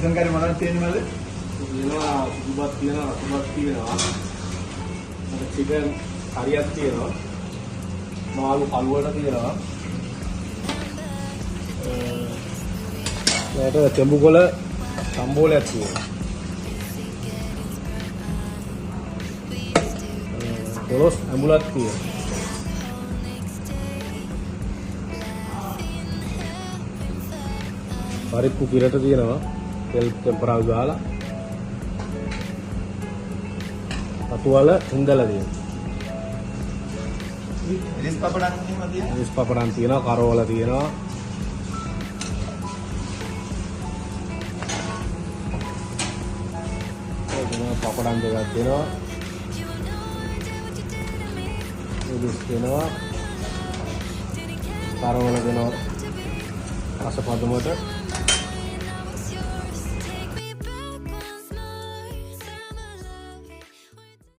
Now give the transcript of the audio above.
රසන් කරේ මොනවද තියෙනවද? තියෙනවා සුදුබත් තියෙනවා රසබත් තියෙනවා. මට චිකන් හරියක් තියෙනවා. මාළු කළුවට තියෙනවා. ඒකට තෙඹුකොළ සම්බෝලයක් තියෙනවා. පොලොස් ඇඹුලක් තියෙනවා. පරිප්පු පිරට තියෙනවා. තෙල් ටෙම්පරාදු දාලා. අතුවල හුඳලා තියෙනවා. ඉරිස් පපඩම් එහෙම තියෙනවා. ඉරිස් පපඩම් තියෙනවා, කරවල තියෙනවා. පපඩම් දෙකක් තියෙනවා. ඉරිස් තියෙනවා. කරවල දෙනවා. රස පදමට